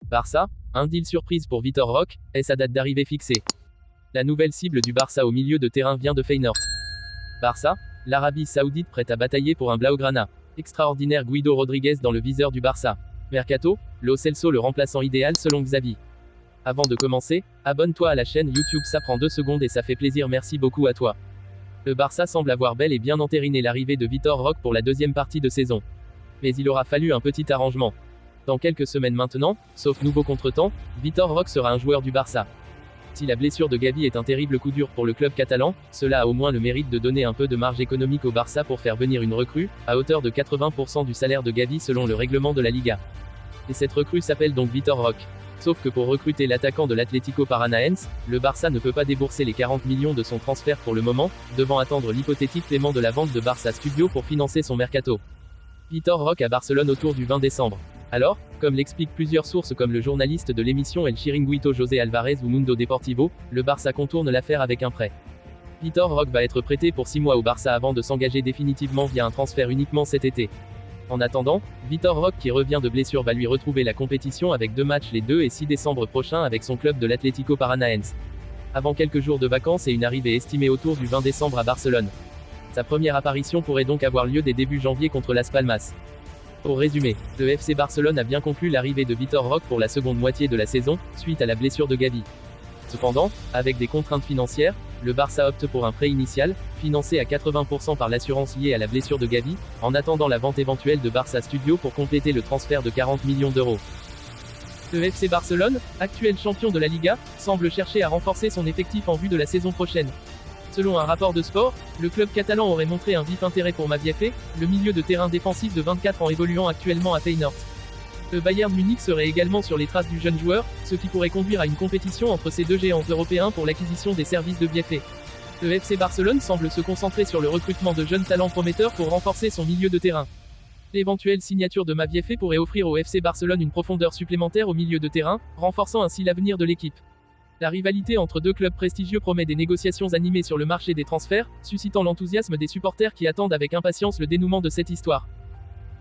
Barça, un deal surprise pour Vitor Roque, est sa date d'arrivée fixée. La nouvelle cible du Barça au milieu de terrain vient de Feyenoord. Barça, l'Arabie Saoudite prête à batailler pour un Blaugrana. Extraordinaire Guido Rodriguez dans le viseur du Barça. Mercato, Lo Celso le remplaçant idéal selon Xavi. Avant de commencer, abonne-toi à la chaîne YouTube, ça prend 2 secondes et ça fait plaisir, merci beaucoup à toi. Le Barça semble avoir bel et bien entériné l'arrivée de Vitor Roque pour la deuxième partie de saison. Mais il aura fallu un petit arrangement. Dans quelques semaines maintenant, sauf nouveau contretemps, Vitor Roque sera un joueur du Barça. Si la blessure de Gavi est un terrible coup dur pour le club catalan, cela a au moins le mérite de donner un peu de marge économique au Barça pour faire venir une recrue, à hauteur de 80% du salaire de Gavi selon le règlement de la Liga. Et cette recrue s'appelle donc Vitor Roque. Sauf que pour recruter l'attaquant de l'Atlético Paranaense, le Barça ne peut pas débourser les 40 millions de son transfert pour le moment, devant attendre l'hypothétique paiement de la vente de Barça Studio pour financer son mercato. Vitor Roque à Barcelone autour du 20 décembre. Alors, comme l'expliquent plusieurs sources comme le journaliste de l'émission El Chiringuito José Alvarez ou Mundo Deportivo, le Barça contourne l'affaire avec un prêt. Vitor Roque va être prêté pour 6 mois au Barça avant de s'engager définitivement via un transfert uniquement cet été. En attendant, Vitor Roque qui revient de blessure va lui retrouver la compétition avec 2 matchs les 2 et 6 décembre prochains avec son club de l'Atlético Paranaense. Avant quelques jours de vacances et une arrivée estimée autour du 20 décembre à Barcelone. Sa première apparition pourrait donc avoir lieu dès début janvier contre Las Palmas. Pour résumer, le FC Barcelone a bien conclu l'arrivée de Vitor Roque pour la seconde moitié de la saison, suite à la blessure de Gavi. Cependant, avec des contraintes financières, le Barça opte pour un prêt initial, financé à 80% par l'assurance liée à la blessure de Gavi, en attendant la vente éventuelle de Barça Studio pour compléter le transfert de 40 millions d'euros. Le FC Barcelone, actuel champion de la Liga, semble chercher à renforcer son effectif en vue de la saison prochaine. Selon un rapport de Sport, le club catalan aurait montré un vif intérêt pour Maviafe, le milieu de terrain défensif de 24 ans évoluant actuellement à Feyenoord. Le Bayern Munich serait également sur les traces du jeune joueur, ce qui pourrait conduire à une compétition entre ces deux géants européens pour l'acquisition des services de Biafé. Le FC Barcelone semble se concentrer sur le recrutement de jeunes talents prometteurs pour renforcer son milieu de terrain. L'éventuelle signature de Maviafe pourrait offrir au FC Barcelone une profondeur supplémentaire au milieu de terrain, renforçant ainsi l'avenir de l'équipe. La rivalité entre deux clubs prestigieux promet des négociations animées sur le marché des transferts, suscitant l'enthousiasme des supporters qui attendent avec impatience le dénouement de cette histoire.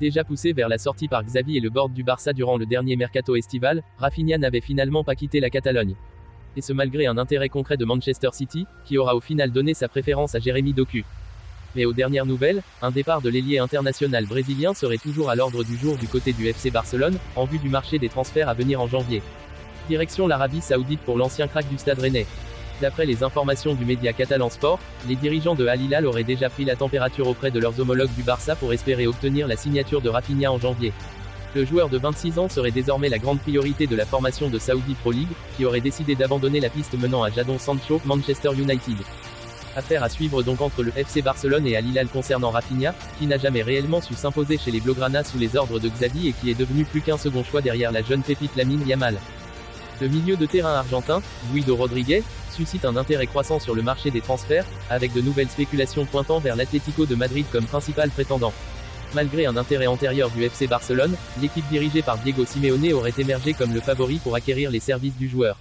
Déjà poussé vers la sortie par Xavi et le board du Barça durant le dernier mercato estival, Rafinha n'avait finalement pas quitté la Catalogne. Et ce malgré un intérêt concret de Manchester City, qui aura au final donné sa préférence à Jérémy Doku. Mais aux dernières nouvelles, un départ de l'ailier international brésilien serait toujours à l'ordre du jour du côté du FC Barcelone, en vue du marché des transferts à venir en janvier. Direction l'Arabie Saoudite pour l'ancien crack du Stade Rennais. D'après les informations du média catalan Sport, les dirigeants de Al Hilal auraient déjà pris la température auprès de leurs homologues du Barça pour espérer obtenir la signature de Rafinha en janvier. Le joueur de 26 ans serait désormais la grande priorité de la formation de Saudi Pro League, qui aurait décidé d'abandonner la piste menant à Jadon Sancho, Manchester United. Affaire à suivre donc entre le FC Barcelone et Al Hilal concernant Rafinha, qui n'a jamais réellement su s'imposer chez les Blaugrana sous les ordres de Xavi et qui est devenu plus qu'un second choix derrière la jeune pépite Lamine Yamal. Le milieu de terrain argentin, Guido Rodriguez, suscite un intérêt croissant sur le marché des transferts, avec de nouvelles spéculations pointant vers l'Atlético de Madrid comme principal prétendant. Malgré un intérêt antérieur du FC Barcelone, l'équipe dirigée par Diego Simeone aurait émergé comme le favori pour acquérir les services du joueur.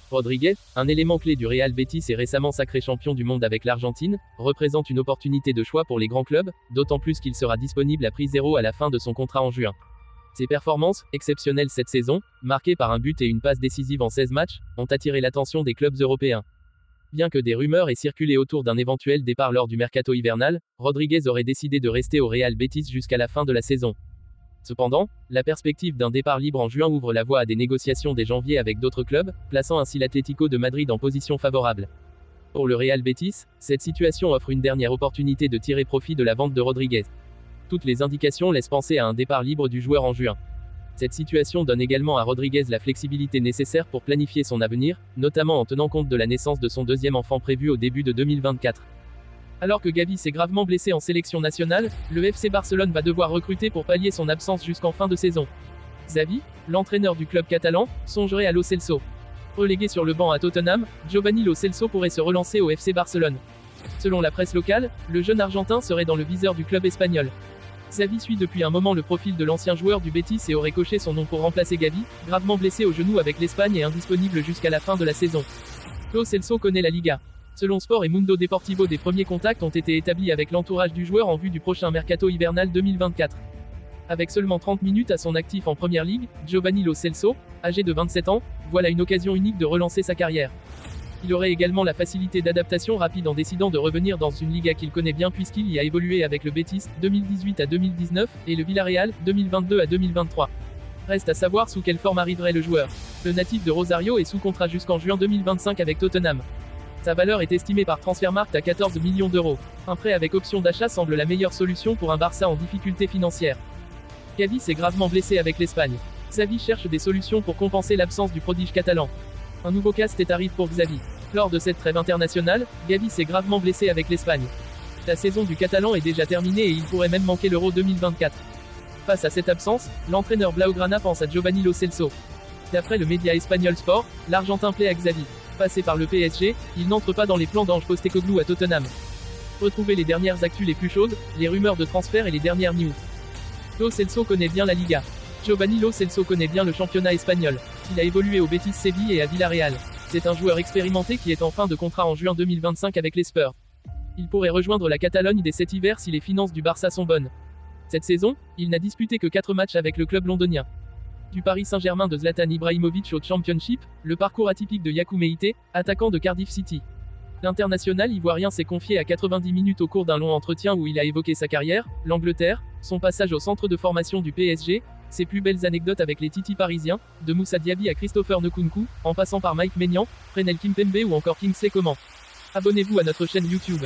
Rodriguez, un élément clé du Real Betis et récemment sacré champion du monde avec l'Argentine, représente une opportunité de choix pour les grands clubs, d'autant plus qu'il sera disponible à prix zéro à la fin de son contrat en juin. Ses performances, exceptionnelles cette saison, marquées par un but et une passe décisive en 16 matchs, ont attiré l'attention des clubs européens. Bien que des rumeurs aient circulé autour d'un éventuel départ lors du mercato hivernal, Rodriguez aurait décidé de rester au Real Betis jusqu'à la fin de la saison. Cependant, la perspective d'un départ libre en juin ouvre la voie à des négociations dès janvier avec d'autres clubs, plaçant ainsi l'Atlético de Madrid en position favorable. Pour le Real Betis, cette situation offre une dernière opportunité de tirer profit de la vente de Rodriguez. Toutes les indications laissent penser à un départ libre du joueur en juin. Cette situation donne également à Rodriguez la flexibilité nécessaire pour planifier son avenir, notamment en tenant compte de la naissance de son deuxième enfant prévu au début de 2024. Alors que Gavi s'est gravement blessé en sélection nationale, le FC Barcelone va devoir recruter pour pallier son absence jusqu'en fin de saison. Xavi, l'entraîneur du club catalan, songerait à Lo Celso. Relégué sur le banc à Tottenham, Giovanni Lo Celso pourrait se relancer au FC Barcelone. Selon la presse locale, le jeune Argentin serait dans le viseur du club espagnol. Xavi suit depuis un moment le profil de l'ancien joueur du Betis et aurait coché son nom pour remplacer Gavi, gravement blessé au genou avec l'Espagne et indisponible jusqu'à la fin de la saison. Lo Celso connaît la Liga. Selon Sport et Mundo Deportivo, des premiers contacts ont été établis avec l'entourage du joueur en vue du prochain mercato hivernal 2024. Avec seulement 30 minutes à son actif en Première Ligue, Giovanni Lo Celso, âgé de 27 ans, voilà une occasion unique de relancer sa carrière. Il aurait également la facilité d'adaptation rapide en décidant de revenir dans une Liga qu'il connaît bien puisqu'il y a évolué avec le Betis, 2018 à 2019, et le Villarreal, 2022 à 2023. Reste à savoir sous quelle forme arriverait le joueur. Le natif de Rosario est sous contrat jusqu'en juin 2025 avec Tottenham. Sa valeur est estimée par Transfermarkt à 14 millions d'euros. Un prêt avec option d'achat semble la meilleure solution pour un Barça en difficulté financière. Gavi s'est gravement blessé avec l'Espagne. Xavi cherche des solutions pour compenser l'absence du prodige catalan. Un nouveau casse-tête arrive pour Xavi. Lors de cette trêve internationale, Gavi s'est gravement blessé avec l'Espagne. La saison du Catalan est déjà terminée et il pourrait même manquer l'Euro 2024. Face à cette absence, l'entraîneur blaugrana pense à Giovanni Lo Celso. D'après le média espagnol Sport, l'Argentin plaît à Xavi. Passé par le PSG, il n'entre pas dans les plans d'Ange Postecoglou à Tottenham. Retrouvez les dernières actus les plus chaudes, les rumeurs de transfert et les dernières news. Lo Celso connaît bien la Liga. Giovanni Lo Celso connaît bien le championnat espagnol. Il a évolué au Betis Séville et à Villarreal. C'est un joueur expérimenté qui est en fin de contrat en juin 2025 avec les Spurs. Il pourrait rejoindre la Catalogne dès cet hiver si les finances du Barça sont bonnes. Cette saison, il n'a disputé que 4 matchs avec le club londonien. Du Paris Saint-Germain de Zlatan Ibrahimovic au Championship, le parcours atypique de Yakou Meïté, attaquant de Cardiff City. L'international ivoirien s'est confié à 90 minutes au cours d'un long entretien où il a évoqué sa carrière, l'Angleterre, son passage au centre de formation du PSG, ses plus belles anecdotes avec les Titi parisiens, de Moussa Diaby à Christopher Nkunku, en passant par Mike Maignan, Frenel Kimpembe ou encore Kingsley Coman. Abonnez-vous à notre chaîne YouTube.